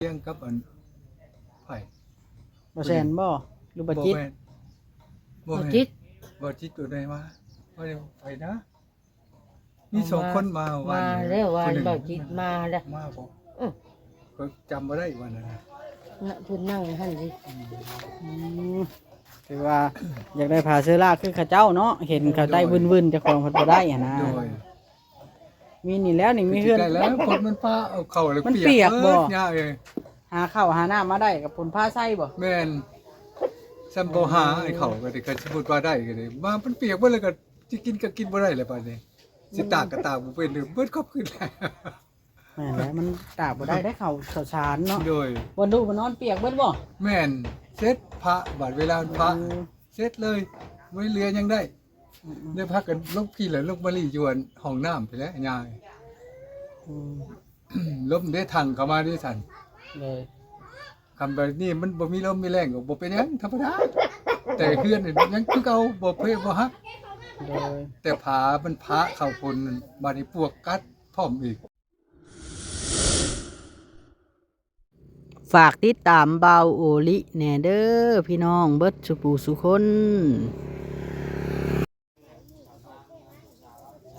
เลี้ยงกับอันไผ่บ่แซนบ่หรือบ่จิตบ่แม่นบ่ บ่ แม่น จิต บ่จิตตัวใดมาบ่ได้ไปนะมีสองคนมาวั มาน แล้ววัน ผู้หนึ่ง บ่จิตมาแล้ว มาบ่ อื้อ ก็จำบ่ได้วันนั้นน่ะ น่ะเพิ่นนั่งหั่นสิ คือว่าอยากได้ผ้าเสื้อลากคือเขาเจ้าเนาะเห็นเขาได้วึนๆเจ้าของเพิ่นบ่ได้อะนะ โดย มีนี่แล้วนี่มีเฮือน ได้แล้วคนมันพาเอาเข้าแล้ว มันเปียกบ่ ยากเลย หาข้าวหาน้ำมาได้กับผลผ้าใส่บ่ แม่นซ้ำบ่หาไอ้เข้าก็ได้ก็สมมุติว่าได้ก็ได้มามันเปียกเบิดเลยก็สิกินก็กินบ่ได้แล้วบัดนี้สิตากก็ตากบ่เป็นเด้อเบิดครอบคืนแล้ว แม่นแล้วมันตากบ่ได้ได้ข้าวสารเนาะ โดย บ่ดูบ่นอนเปียกเบิดบ่ แม่นเสร็จพระบาดเวลาพระเสร็จเลยไม่เหลือยังได้ได้พักกันลบกี่แหละลบมะลิยวนห้องน้ำไปแล้วยาย อืม ลมได้ทางเข้ามาด้วยสัน เลย คำแบบนี้มันบ่มีลมมีแรงก็บ่เป็นหยังธรรมดาแต่เพื่อนนี่ยังคือเก่าบ่เพบ่ฮัก เลย แต่ผามันพระเข้าคนบาดนี้ปวกกัดพร้อมอีก ฝากติดตามเบาโอลิแหน่เด้อพี่น้องเบิดสุปูสุคน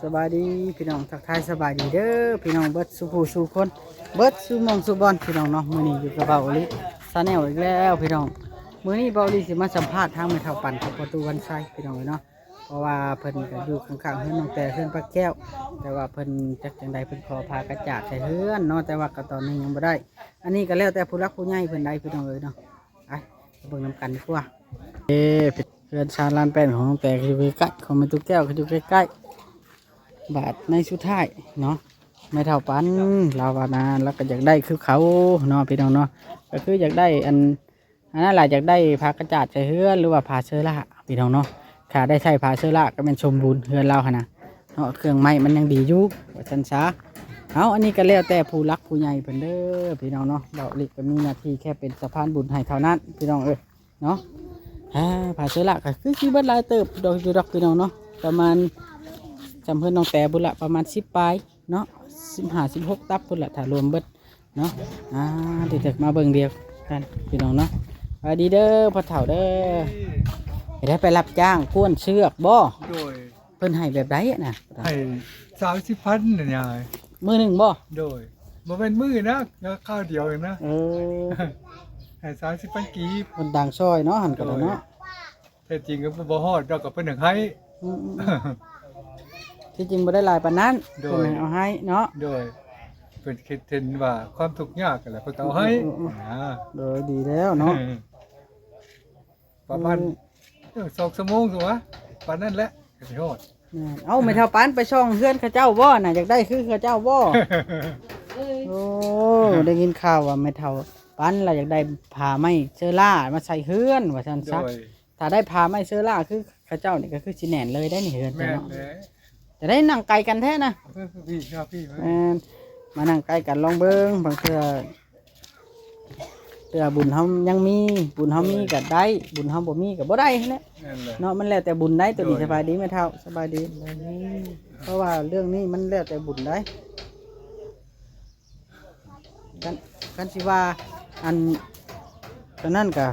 สบายดีพี่น้องทักทายสบายดีเด้อพี่น้องเบิดสุปูสุคนเบิดสุหมองสุบอนพี่น้องเนาะมื้อนี้อยู่กับเบาโอลิซาแนลอีกแล้วพี่น้องมื้อนี้เบาโอลิสิมาสัมภาษณ์ทางแม่เฒ่าปั่นกับประตูวันไซพี่น้องเนาะเพราะว่าเพิ่นก็อยู่ข้างๆเฮือนน้องแต่เฮือนปลาแก้ว แต่ว่าเพิ่นจักจังใดเพิ่นขอพากระจาดใส่เฮือนเนาะแต่ว่าก็ตอนนี้ยังบ่ได้ อันนี้ก็แล้วแต่ผู้รักผู้ใหญ่เพิ่นได้พี่น้องเอ้ยเนาะไปเบิ่งนำกันดีกว่าเฮือนชาลานแป้นของน้องแต่ก็อยู่ใกล้ๆของแม่ตุ๊กแก้วก็อยู่ใกล้ๆบาทในสุดท้ายเนาะไม่เท่าปันลาวานาแล้วก็อยากได้คือเขาเนาะพี่น้องเนาะก็คืออยากได้อันนั้นแหละอยากได้พากระจาดใส่เฮือนหรือว่าพาเชื้อราพี่น้องเนาะถ้าได้ใช้พาเชื้อราก็เป็นสมบูรณ์เฮือนเราหั่นน่ะเนาะเครื่องไม้มันยังดีอยู่ว่าซั่นซะเอาอันนี้ก็แล้วแต่ผู้รักผู้ใหญ่เพิ่นเด้อพี่น้องเนาะเบาลิก็มีหน้าที่แค่เป็นสะพานบุญให้เท่านั้นพี่น้องเอ้ยเนาะพาเชื้อราก็คือสิเบิดหลายเติบดอกอยู่ดอกพี่น้องเนาะประมาณจำเพิ่นน้องแต่บุญละประมาณ10ปลายเนาะ15 16ตับพุ่นละถ้ารวมเบิดเนาะเดี๋ยวมาเบิ่งเดียวกันพี่น้องเนาะสวัสดีเด้อพ่อเฒ่าเด้อได้ไปรับจ้างก้วนเชือกบ่ โดย เพิ่นให้แบบใดอะน่ะ ให้30,000น่ะยาย มื้อหนึงบ่ โดยบ่เป็นมื้อนะข้าวเดียวเองนะ เออ ให้30,000กีบ เพิ่นดังซอยเนาะหั่นก็ได้เนาะ แท้จริงก็บ่ฮอดดอกก็เพิ่นให้ อืมๆที่จริงบ่ได้หลายปานนั้น โด เพิ่ ย นให้เอาให้เนาะ โดยเพิ่นคิดเห็นว่าความทุกข์ยากกันแหละเพิ่นก็เอาให้นะ โดยดีแล้วเนาะ ประมาณ2 ชั่วโมงสิวะปานนั้นแหละก็สิฮอด เอ้าไม่เท่าปานไปช่องเฮือนเขาเจ้าบ่น่ะอยากได้คือเขาเจ้าบ่ โอ้ได้ยินข่าวว่าไม่เท่าปันเราอยากได้ผ้าไหมเชื้อรามาใส่เฮือนว่าซั่น โด ซัก ย ถ้าได้ผ้าไหมเชื้อราคือเขาเจ้านี่ก็คือสิแหน่นเลยได้นี่เฮือน แม่น เนาะ แหละ จะได้นั่งไกลกันแท้นะ พี่ครับพี่ แม่นมานั่งไกลกันลองเบิ่งบางเทื่อบุญเฮายังมีบุญเฮามีก็ได้บุญเฮาบ่มีก็บ่ได้นั่นแหละ นั่นแหละ เนาะมันแล้วแต่บุญได้ตัวนี้ โดย สบายดีไหมเท่าสบายดีเพราะว่าเรื่องนี้มันแล้วแต่บุญได้กันสิว่าอันตอนนั้นก็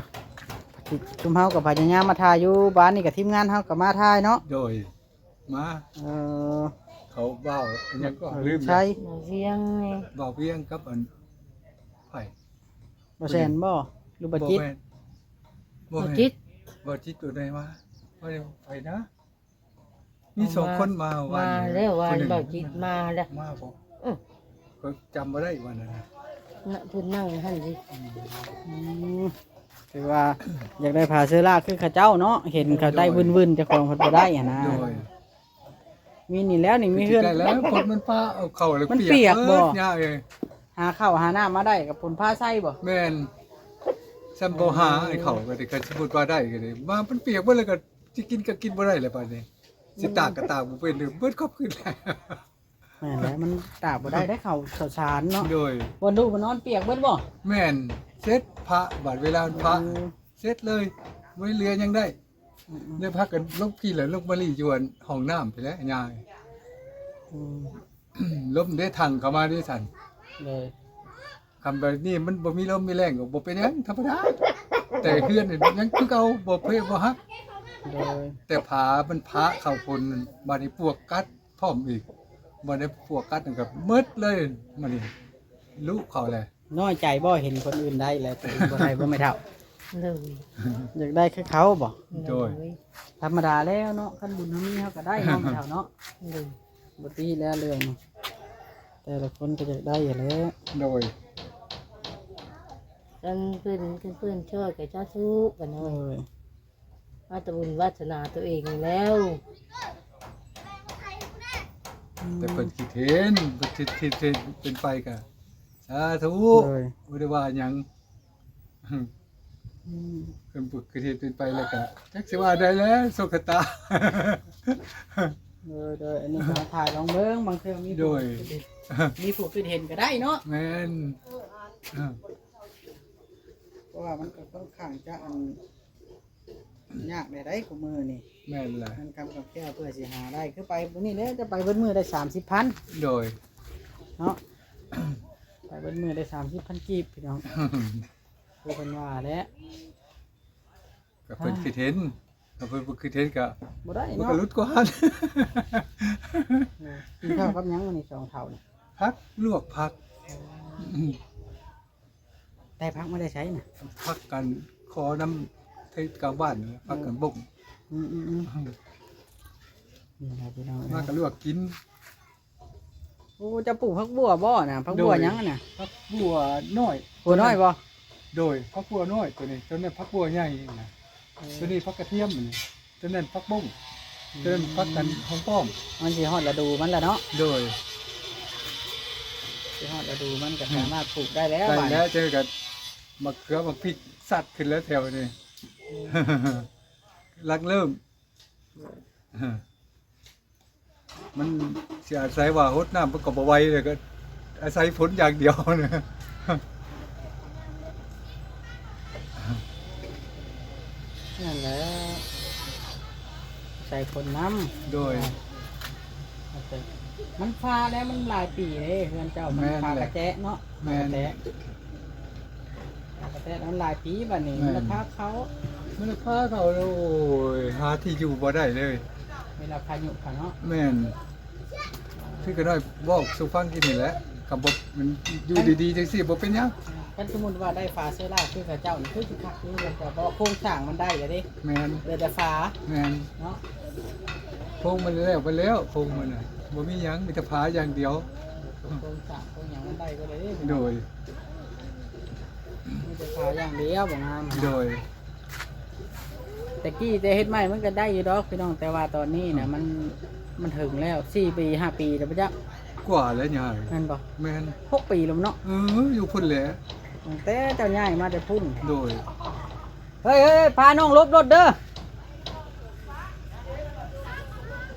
ชุมเฮากับพญายามมาทายอยู่บ้านนี่กับทีมงานเฮากับมาทายเนาะ โดยมา เออ เขาเว้าอันยังก็ลืม ใช่ บ่เสียงนี่ เว้าเพียงกับอันไผ บ่แซนบ่หรือบ่จิต แม่นบ่ บ่ แม่น จิต บ่จิตตัวใดมาบ่ได้ไปนะ มีสองคนมาวัน มาแล้ววัน ผู้หนึ่ง บ่จิตมาแล้ว มาบ่ อื้อ ก็จำบ่ได้วันนั้นน่ะ น่ะเพิ่นนั่งหั่นสิ อืมคือว่าอยากได้ผ้าเสื้อราคือเขาเจ้าเนาะเห็นเขาได้วึนๆเจ้าของเพิ่นบ่ได้อะนะ โดย มีนี่แล้วนี่มีเฮือน ได้แล้วคนมันพาเอาเข้าแล้ว มันเปียกบ่ ยากเลย หาข้าวหาน้ำมาได้กับผลผ้าใส่บ่ แม่นซ้ำบ่หาไอ้เข้าก็ได้ก็สมมุติว่าได้ก็ได้มามันเปียกเบิดแล้วก็สิกินก็กินบ่ได้แล้วบัดนี้สิตากก็ตากบ่เป็นเด้อเบิดครอบคืนแล้ว แม่นแล้วมันตากบ่ได้ได้ข้าวสารเนาะ โดย บ่ดูบ่นอนเปียกเบิดบ่ แม่นเสร็จพระบาดเวลาพระเสร็จเลยไม่เหลือยังได้ได้พักกันลบกี่แหละลบมะลิยวนห้องน้ำไปแล้วยาย อืม ลบได้ทางเข้ามาด้วยสัน เลย คำแบบนี้มันบ่มีลมมีแรงก็บ่เป็นหยังธรรมดาแต่เฮือนนี่ยังคือเก่าบ่เพบ่ฮัก โดย แต่ผามันผาเข้าคนบัดนี้ปวกกัดพร้อมอีกบ่ได้ปวกกัดนั่นก็หมดเลยมานี่ลุเข้าแหละ น้อยใจบ่เห็นคนอื่นได้แล้วตัวเองบ่ได้บ่ไม่เท่า เลย อยากได้คือเขาบ่ โดย ธรรมดาแล้วเนาะคันบุญเฮามีเฮาก็ได้เนาะไม่เท่าเนาะ เลย บ่ตีแล้วเรื่องนี้แต่ละคนก็อยากได้อยู่แล้ว โดย กันเพื่อนช่วยกับเจ้าทุกกัน เอ เนาะ อ มาตะบุญวาสนาตัวเองนี่แล้ว แต่เพิ่นคิดเห็นเพิ่นคิดเห็นเป็นไปก็สาธุ เลย บ่ได้ว่าหยัง อืม เพิ่นคิดเห็นเป็นไปแล้วก็จักสิว่าได้แล้วโชคชะตา โดยอันนี้ก็ถ่ายลองเบิ่งบางเทื่อมี โด ผู้ ย มีผู้คิดเห็นก็ได้เนาะ แม่น เพราะว่ามันก็ค่อนข้างจะยากได้กูมือนี่ แม่นแหละ มันกำกับแก้วเพื่อสิหาได้คือไปมื้อนี้แล้วจะไปเบิดมือได้ 30,000 โดย เนาะ ไปเบิดมือได้ 30,000กีบพี่น้องคือเพิ่นว่าแหล้ว ก็เพิ่นคิดเห็นก็เพิ่นบ่คิดเห็นก็ บ่ได้ มัน เนาะ ก็หลุดกว่า กินข้าวกับหยังมื้อนี้2เท่านี่ พักลวกผัก ได้พักไม่ได้ใช้น่ะ พักกันขอน้ำที่กลางบ้านนี่พักกันบ่ง อืมนี่ครับพี่น้อง มากันลวกกิน โอ้จะปลูกผักบัวบ่น่ะผักบัวหยังอะน่ะ พักบัวน้อย บัวน้อยบ่ โดยพักบัวน้อยตัวนี้ตัวนั้นพักบัวใหญ่นะตัวนี้พักกระเทียมนี่ตัวนั้นพักบ้งตัวนั้นพักกันหอมป้อม มันสิฮอดฤดูมันแล้วเนาะ โดย สิฮอดฤดูมันก็สามารถปลูกได้แล้ว ได้ บัด แล้ นี้ วเจอกันมะเขือมะพริกสัตว์ขึ้นแล้วแถวนี้ รักเริ่ม มันเสียอาศัยว่าหดน้ำประกอบเอาไว้เลยก็อาศัยฝนอย่างเดียวนะ นั่นแหละใส่คนน้ำ โดย มันฟ้าแล้วมันหลายปีเลยเฮือนเจ้ามัน แม่น ฟ้า แห ก ละ ระแจะเนาะ แม่น กระแจะกระแจะมันหลายปีบัดนี้ แม่น ราคาเขา มันพาเขาแล้วโอ้ยหาที่อยู่บ่ได้เลย เวลาพายุเขาเนาะ แม่นที่ก็ได้บอกสุฟังกินนี่แหละกับบอกมันอยู่ดีๆจังซี่บ่เป็นหยัง กันสมมุติว่าได้ฟ้าเสื้อลาคือกับเจ้านี่คือสิคักนี่แต่เพราะว่าโครงสร้างมันได้เลยเด้ แม่น เหลือแต่ฟ้า แม่น เนาะ โพงมันแล้วไปแล้วโพงมันน่ะบ่มีหยังมีแต่ผาอย่างเดียว โครงสร้างโครงหยังมันได้ก็เลยเด้ โดย มีแต่ฟ้าอย่างเดียวบ่งาม โดย แต่กี้แต่เฮ็ดใหม่มันก็ได้อยู่ดอกพี่น้องแต่ว่าตอนนี้น่ะมันถึงแล้ว4ปี5ปีแล้วปะจ๊ะ กว่าแล้วยาย แม่นบ่ แม่น 6 ปีแล้วเนาะ อยู่พุ่นแหละ ตั้งแต่เจ้าย้ายมาแต่พุ่น โดย เฮ้ยพาน้องลบรถเด้อ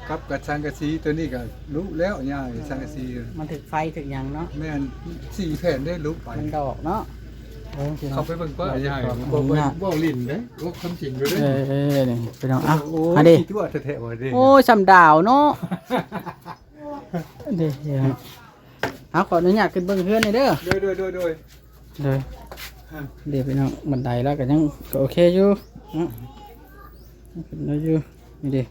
กับกระชังกระสีตัวนี้ก็รู้แล้วยายสังกะสี มันถึกไฟถึกหยังเนาะ แม่น4แผ่นได้รู้ไป มันดอกเนาะเออพี่น้อ เข้าง ไปเบิ่งเป้ายาย ครับ บ่ลิ้นเด้บ่คำจริงอยู่เด้ นี่พี่น้องอ่ะ โอ้ อันนี้ คิดว่าแท้ๆว่าเด้ โอ้ยสำดาวเนาะเดี๋ยวเอาขออนุญาตขึ้นเบิ่งเพื่อนหน่อยเด้อ โดย เดี๋ยวพี่น้องบันไดแล้วก็ยังก็โอเคอยู่เนาะขึ้นได้อยู่นี่ดิ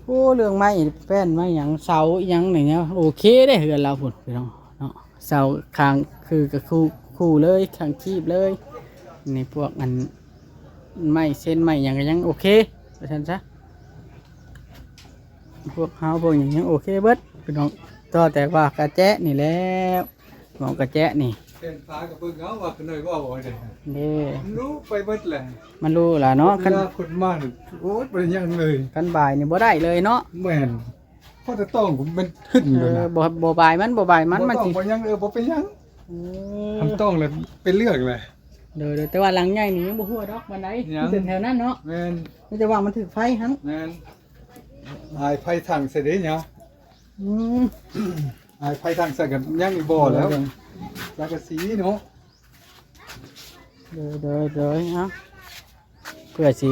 โอ้เรื่องไม้แป้นไม้หยังเสาอิหยังนี่เนี่ยโอเคได้เฮือนเราพุ่นพี่น้องเนาะเสาคางคือกับคู่เลยคางคีบเลยนี่พวกอันไม้เส้นไม้หยังก็ยังโอเคไปทันซะพวกเฮาพวกหยังยังโอเคเบิดพี่น้องต่อแต่ว่ากระแจะนี่แล้วหมอกระแจะนี่ เป็นฟ้ากับเบิ่งเอาว่าคือน้อยว่าบ่ได้ นี่ รู้ไปเบิดแหละ มันรู้ล่ะเนาะ เว คัน ลาคนมานี่โอ้ยบ่ได้ยังเลย คันบ่ายนี่บ่ได้เลยเนาะ แม่นเพราะจะต้องผมมันขึ้นอยู่นะ บ่บ่ายมันบ่บ่ายมันมัน ต้อ สิ งบ่ยังบ่เป็นยัง เออ ทำต้องเลยเป็นเรื่องเลย เดี๋ยวแต่ว่าหลังใหญ่นี่ยังบ่ฮู้ดอกบันได ยัง มันเป็นแถวนั้นเนาะ แม่น มันจะว่ามันถึกไฟหั่น แม่นอายไผทางเสยเด็จเนาะ อืม อายไผทางใส่กันยังอีบ่แล้วสังกะสีเนาะ เดี๋ยวเนาะเพื่อสิ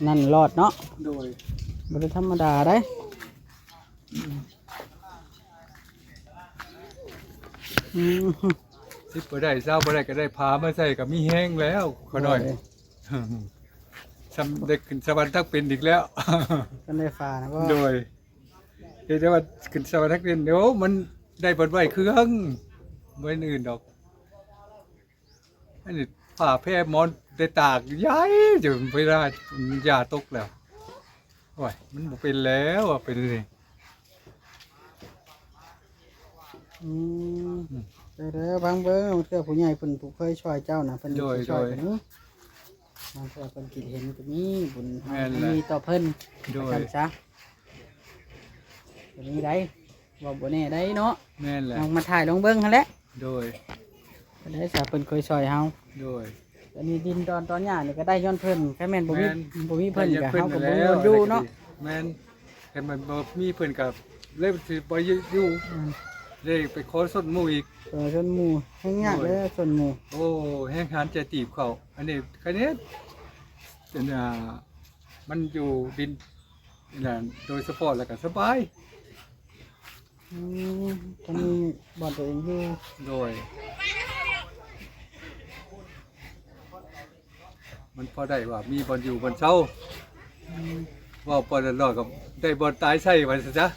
นั่นรอดเนาะ โดย บ่ได้ธรรมดาได้ อืม สิบ่ได้เช้าบ่ได้ก็ได้พามาใส่ก็มีแห้งแล้วขอหน่อยสำเด็กขึ้นสวรรค์ทักเป็นอีกแล้ว ก็ได้ฟ้านะพ่อ โดยเดี๋ยวว่าขึ้นสวรรค์ทักเป็นเดี๋ยวมันได้บนไหวเครื่องบ่อนอื่นดอกอันนี้ผ้าแพร่หมอนได้ตากย้ายจนเวลายาตกแล้วโอ้ยมันบ่เป็นแล้วอ่ะเป็นนี่ อืมเด้อบางเบิ่งเทื่อผู้ใหญ่เพิ่นผู้เคยช่วยเจ้าน่ะเพิ่นสิช่วยกันนี้บางเทื่อเพิ่นคิดเห็นก็มีบุญเฮามีต่อเพิ่น โดย กันซะตัวนี้ได้ว่าบ่แน่ได้เนาะ แม่นแหละ ลองมาถ่ายลองเบิ่งหั่นแหละ โดย ก็ได้ซะเพิ่นเคยช่วยเฮา โดย อันนี้ดินตอนหญ้านี่ก็ได้ย้อนเพิ่นแค่แม่นบ่มี แม่น บ่มีเพิ่นก็เฮาก็บ่ แล้ มี ว วันอยู่เนาะ แม่นแต่มันบ่มีเพิ่นกับเลยสิบ่อยู่ อืม เลยไปขอสดหมู่อีก ส่วนหมู่ให้ยากเด้อส่วนหมู่ โอ้แห้งหานใจตีบเขาอันนี้คันนี้เป็นมันอยู่ดินนี่แหละโดยสปอร์ตแล้วก็สบาย อืมตอนนี้บ่อนตัวเองอยู่ โดย มันพอได้ว่ามีบอลอยู่บอลเช้า อืม ว่าปอลลอยกับได้บอลตายใส่ไว้ซะจ้ะ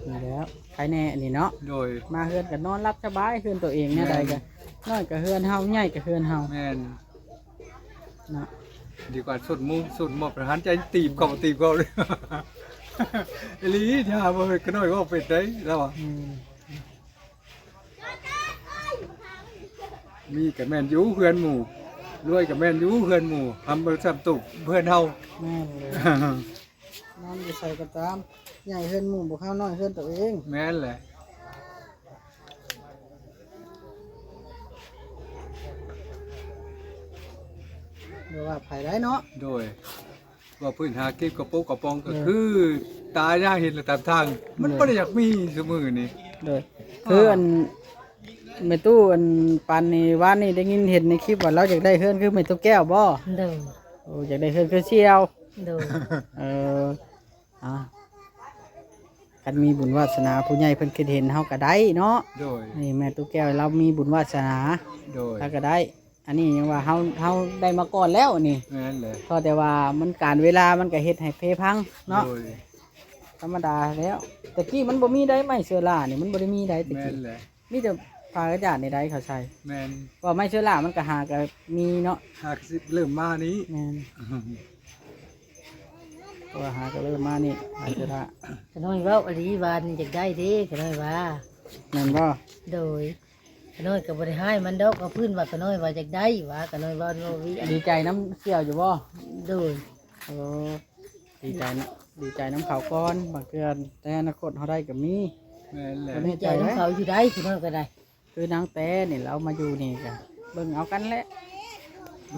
นี่แหล้วใครแน่อันนี้เนาะ โดย มาเฮือนก็นอนรับสบายเฮือนตัวเองเนี่ยใดก็น้อยก็เฮือนเฮาใหญ่ก็เฮือนเฮา แม่น เนาะ ดีกว่าสุดมุงสุดหมอบประหารใจตีบเขาตีบเขาเลย อหลีถ้าบ่ก็น้อยว่าเป็นได้แล้วอะ อืม มีกับแม่นอยู่เพื่อนหมู่รวยกับแม่นอยู่เพื่อนหมู่ทำบริษัทตุกเพื่อนเฮา แม่นเลยนอนอยู่ใส่ก็ตามใหญ่เฮือนหมู่บ่เข้าน้อยเฮือนตัวเอง แม่นแหละ เดี๋ยวว่าไผได้เนาะ โดยว่าพื้นหาเก็บกระปุกกระปองก็คือตาย่าเห็นแล้วตามทาง มันบ่ได้อยากมีซุมื้อนี้ โดยคืออันแม่ตู้อันปันนี่ว่านี่ได้ยินเห็นในคลิปว่าเราอยากได้เฮือนคือแม่ตู้แก้วบ่ โดย โอ้อยากได้เฮือนคือเชียว โดย เอออ่ะกันมีบุญวาสนาผู้ใหญ่เพิ่นคิดเห็นเฮาก็ได้เนาะ โดย นี่แม่ตู้แก้วเรามีบุญวาสนา โดย ถ้าก็ได้ อันนี้ยังว่าเฮาได้มาก่อนแล้วนี่ แม่นแหละ ก็แต่ว่ามันการเวลามันก็เฮ็ดให้เพพังเนาะ โดย ธรรมดาแล้วแต่กี้มันบ่มีได้ไม้เชื้อรานี่มันบ่ได้มีได้แต่ แม่ กี้ นแหละ มีแต่ผ้ากระดาษในใดเขาใช้ แม่น ว่าไม้เชื้อรามันก็หาก็มีเนาะ หากสิเริ่มมานี้ แม่นว่าหาก็เริ่มมานี่ไม้เชื้อรา ขน้อยเว้าอลีวานอยากได้เด้ขน้อยว่า แม่นบ่ โดยขน้อยก็บ่ได้ให้มันดอกเอาพื้นว่าขน้อยว่าอยากได้ว่าขน้อยว่าโนวิอัน ดีใจน้ำเสี่ยวอยู่บ่ โดย เออดีใจนะดีใจน้ำเขาก้อนบางเกินแต่อนาคตเขาได้กับมี แม่นแหละ วันนี้ ใจของเขาอยู่ได้ขน้อยก็ได้ คือนางแต่นี่เรามาอยู่นี่กันเบิ่งเอากันแหละ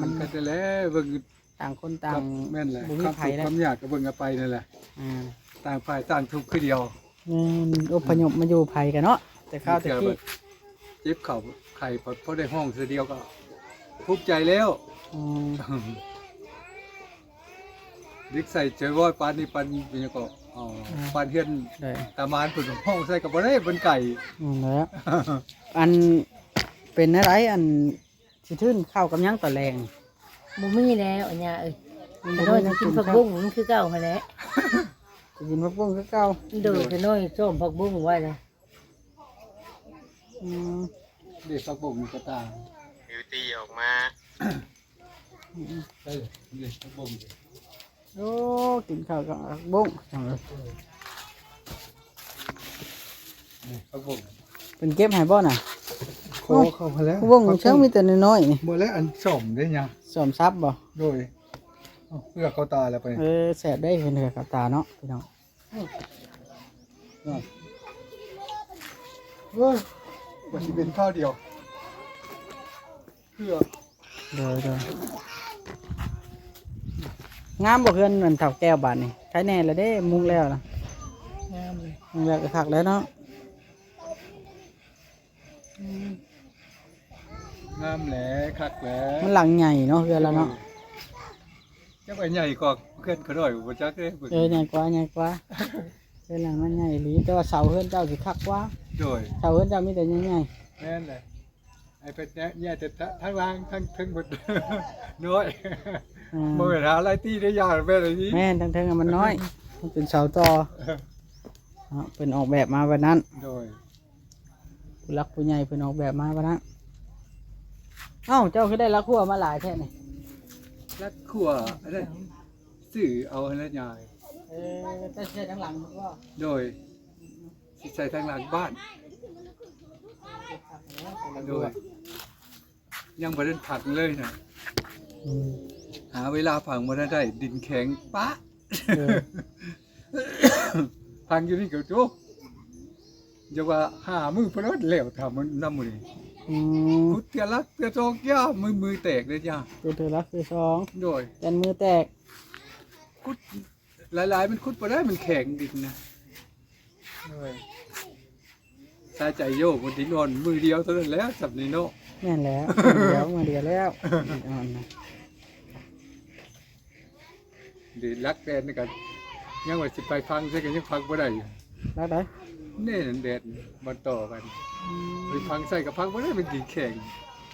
มันก็จะแล้วเบิ่ง ต่างคนต่าง แม่นแหละ บุญ ความ ไผ สุข แล้ คว วามอยากก็เบิ่งกันไปนั่นแหละ อ่า ต่างฝ่ายต่างทุกข์คือเดียว อพยพมาอยู่ไผกันเนาะแต่ข้าวแต่กี้ เจ็บเข่าไข่พอได้ห้องเสียเดียวก็ภูมิใจแล้ว อืม ดิกใส่เจอว่าปานนี่ปานเป็นยังก็อ๋อปานเฮือน ได้ ตามานเพิ่นห้องใส่ก็บ่ได้เป็นไก่ แล้วอันเป็นอะไรอันสิทื่นข้าวกับหยังตอนแรง บ่มีแล้วอันเนี้ยเอ้ยขน้อยจะกินผักบุ้งมันคือเก่าหั่นแหละ จะกินมะม่วงคือเก่า โดยขน้อยส้มผักบุ้งไว้เลย อืม เด็กฟักบ่งก็ต่าง ผิวตีออกมา ได้เด็กฟักบ่ง โอ้กินข้าวกับบุ้งจังเลย ฟักบ่ง เป็นเก็บให้บ่น่ะ โอ้เข้ามาแล้ว บุ้งเชิงมีแต่น้อยๆนี่ บ่แล้วอันสมได้ยัง สวมซับบ่ โดยเอาเพื่อเข้าตาแล้วไป แสบได้เห็นเหนือกับตาเนาะพี่น้อง เฮ้ยว่าสิเป็นข้าวเดียวเพื่อ เลยงามบ่เพื่อนเหมือนเถาแก้วบานนี่ใช้แน่แล้วเด้มุงแล้วนะ งามเลย มุงแล้วก็คักแล้วเนาะ งามแหละคักแหละ มันหลังใหญ่เนาะเพื่อนแล้วเนาะ จักไปใหญ่กว่าเพื่อนเขาหน่อยบ่จักเด้ ใหญ่กว่า เฮือนหลังมันใหญ่อีหลีแต่ว่าเสาเฮือนเจ้าสิคักกว่า โดย เสาเฮือนเจ้ามีแต่ใหญ่ แม่นเลยไอ้เป็ดเนี่ยจะทั้งล่างทั้งถึงหมด น้อย ๆอ่า มือหาอะไรตีได้ยากแม่เลยนี้ แม่นทั้งเทิงอะมันน้อย มันเป็นเสาต่อเป็นออกแบบมาวันนั้น โดย ผู้รักผู้ใหญ่เป็นออกแบบมาวันนั้นเอ้าเจ้าคือได้ละขั้วมาหลายแท้นี่ รักขัวอะไรสื่อเอาอะไรยาย แต่ใช่ทั้งหลังมันก็ โดยสิใส่ทางหลังบ้านโดยยังบ่ได้ผักเลยนะ อืม หาเวลาผังบ่ได้ดินแข็งปะ เออ พังอยู่นี่ก็โจอย่าว่าหามือเพนว่าแล้วทำมันน้ำมือนี่ อืม พุทธลักษณ์เตือจอกย่ามือแตกเลยจ้า ตัวเธอรักคือสอง โดย จันมือแตก คุดหลายๆมันคุดบ่ได้มันแข็งดินนะโดยสายใจโยกบนดินอ่อนมือเดียวเท่านั้นแล้วสับนีโน แม่นแล้วเดี๋ยวมาเดียวแล้วอ่อนนะ ดินรักแดนนี่กันยังว่าสิไปฟังใช่กันยังฟังบ่ได้อยู่ รักได้ แน่นแดดมันต่อกันไปฟังใส่กับฟังบ่ได้เป็นดินแข็ง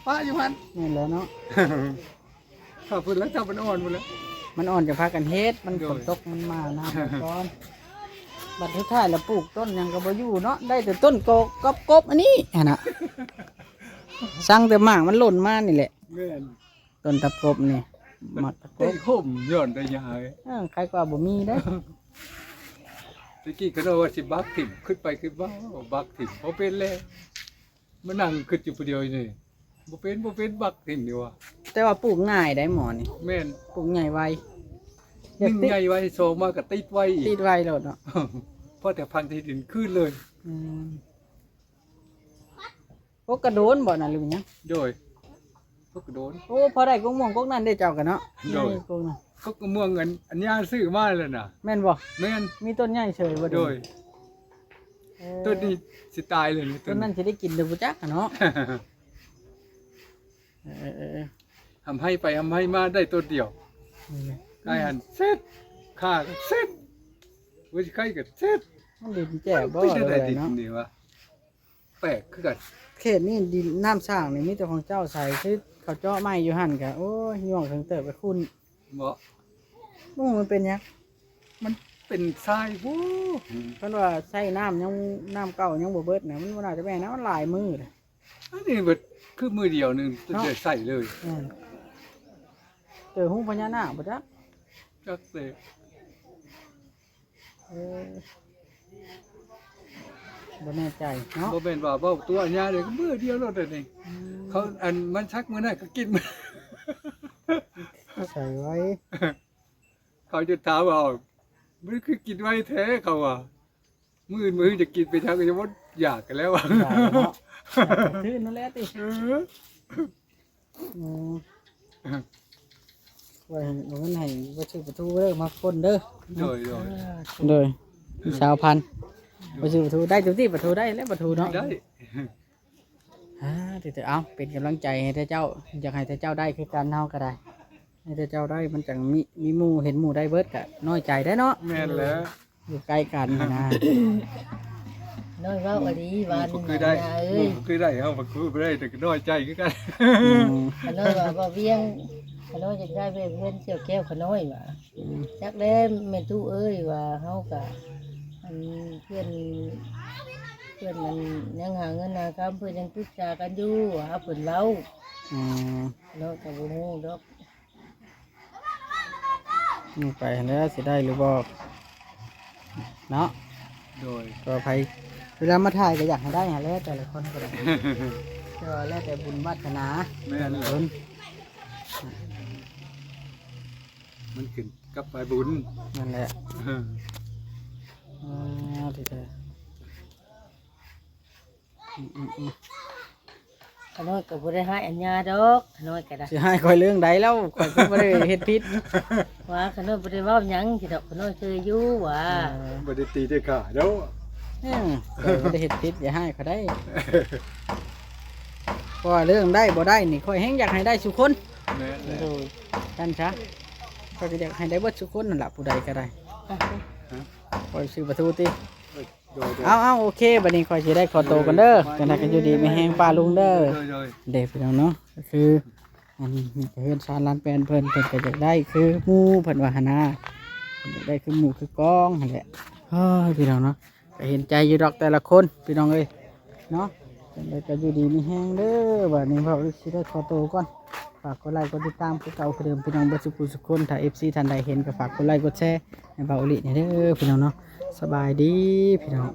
ป้าอยู่พัน แม่นแล้วเนาะ ถ้าพูดแล้วถ้ามันอ่อนหมดแล้ว มันอ่อนจะพากันเฮ็ดมัน โด ฝ ย นตกมันมาน้ำร้อนบัดทุกท่ายแล้วปลูกต้นหยังก็บ่อยู่เนาะได้แต่ต้นโกกบอันนี้อะน่ะสั่งแต่หมากมันหล่นมานี่แหละ แม่น ต้นตะกบนี่หมากตะก ได้ บ ห่มย้อนได้ยาย ใครกว่าบ่มีเด้อ ตะกี้ก็ได้ว่าสิบักถิ่มขึ้นไปขึ้นบ้าบักถิ่มบ่เป็นแล้วมานั่งขึ้นอยู่ผู้เดียวนี่บ่เป็นบักถิ่มนี่ว่า แต่ว่าปลูกง่ายได้หมอนี่ แม่น ปลูกใหญ่ไว หนึ่งใหญ่ไว้สองมาก็ติดไว้อี ติ ก ดไวโลดเนาะ เพราะแต่พังที่ดินขึ้นเลย อืมพวกกระโดนบ่น่ะหรือหยัง โดยพวกกระโดน โอ้พอได้กงม่วงกงนั้นได้เจ้ากันเนาะ โดย นี่กงน่ะ พวกกระม่วงเงินอันนี้ซื้อมาเลยน่ะ แม่นบ่ แม่น มีต้นใหญ่เฉยบ่ โดย เออ ต้นนี้สิตายเลยนี่ ต้นนั้นสิได้กินเด้อบ่จักอะเนาะเออ ทำให้ไปทำให้มาได้ต้นเดียวไอ้หันเสร็จข้าก็เสร็จวิใครก็เสร็จ มันดินแจ่บ่ ไม่ได้ เล ได้ ย ดิน เนาะ นี่วะแปลกคือกัน เขตนี้ดินน้ำสร้างนี่มีแต่ของเจ้าใส่คือเขาเจาะไม้อยู่หั่นกะโอ้ยย่องถึงเติบไปคุณ เหมาะ บ่มันเป็นหยัง มันเป็นทรายโว้ เพิ่นว่าใช้น้ำยังน้ำเก่ายังบ่เบิดน่ะมันบ่น่าจะแม่นนะมันหลายมือเลย อันนี้เบิดคือมือเดียวหนึงจะได้ใส่เลย แม่นเจอหุ้งพญานาคบ่จ๊ะ จักเลย เออบ่แน่ใจเนาะ บ่เป็นว่าเว้าตัวอันยาเลยก็มือเดียวแล้วแต่นี่เขาอันมันชักมื้อนั้นก็กิน ใส่ไว้ เขาจะถามว่ามันคือกินไว้แท้เขาว่ามือจะกินไปชักก็จะว่าอยากกันแล้วอ่ะ ใส่เนาะทื่นนั่นแหละติ เออ อืมไว้บ่มันให้บ่ซื้อประตูเด้อมาคนเด้อ โดย โดยชาวพันธุ์บ่ซื้อประตูได้ทุกที่ประตูได้แล้วประตูเนาะ ได้ เดี๋ยวเอาเป็นกำลังใจให้แต่เจ้าอยากให้แต่เจ้าได้คือการเฮาก็ได้ให้แต่เจ้าได้มันจังมีหมู่เห็นหมู่ได้เบิดก็น้อยใจได้เนาะ แม่นแล้ว อยู่ใกล้กันนะ น้อยเว้าอดีวาน บ่คือได้ เอ้ย บ่คือได้เฮาบ่คือบ่ได้แต่ก็น้อยใจคือกัน อืม ขน้อยว่าบ่เวียงขน้อยจะได้ไปเพื่อนเสี่ยวแก้วขน้อยว่าจักแล้แม่ตู้เอ้ยว่าเฮาก็อันเพื่อนมันยังหาเงินหาคำเพื่อนยังปรึกษากันอยู่ว่าเพิ่นเว้า อืม เนาะก็บ่ฮู้ดอก นี่ไปแล้วสิได้หรือบ่เนาะ โดย ก็ไปเวลามาถ่ายก็อยากให้ได้หาแล้วแต่ละคนก็ได้ก็แล้วแต่บุญวาสนา แม่นแล้ว เพิ่น มันขึ้นกับไปบุญ นั่นแหละ เออ ที่เธอ ขน้อยก็บ่ได้ให้อัญญาดอกขน้อยก็ได้ สิให้คอยเรื่องใดแล้วคอยก็บ่ได้เฮ็ดผิด ว่าขน้อยบ่ได้เว้าหยังสิดอกขน้อยเคยอยู่ว่า บ่ได้ตีได้ขาเด้อ คอยบ่ได้เฮ็ดผิดอย่าให้เขาได้เพราะว่าเรื่องได้บ่ได้นี่คอยแฮงอยากให้ได้ทุกคน แม่นแล้ว โดยกันซะก็อยากให้ได้เบิดทุกคนนั่นล่ะผู้ใดก็ได้ อ่ะ คอยซื้อประตูติ โดย เอาโอเคบัดนี้คอยสิได้ขอโตวกันเด้อจังได๋ก็อยู่ดีไม่แห้งป้าลุงเด้อ โดย เด็กพี่น้องเนาะก็คืออันนี้ก็เฮือนชาล้านแปลนเพิ่นก็อยากได้คือหมู่เพิ่นว่าหั่นนะเพิ่นอยากได้คือหมู่คือกองนั่นแหละเฮ้ยพี่น้องเนาะก็เห็นใจอยู่ดอกแต่ละคนพี่น้องเอ้ยเนาะจังไดก็อยู่ดีมีแฮงเด้อบัดนี้พ่อสิได้ขอโตวก่อนฝากกดไลค์กดติดตามคือเก่าคือเดิมพี่น้องเบ่สุขสุขคนถ้า FC ท่านใดเห็นก็ฝากกดไลค์กดแชร์ให้เบาอลินี่เด้อพี่น้องเนาะสบายดีพี่น้อง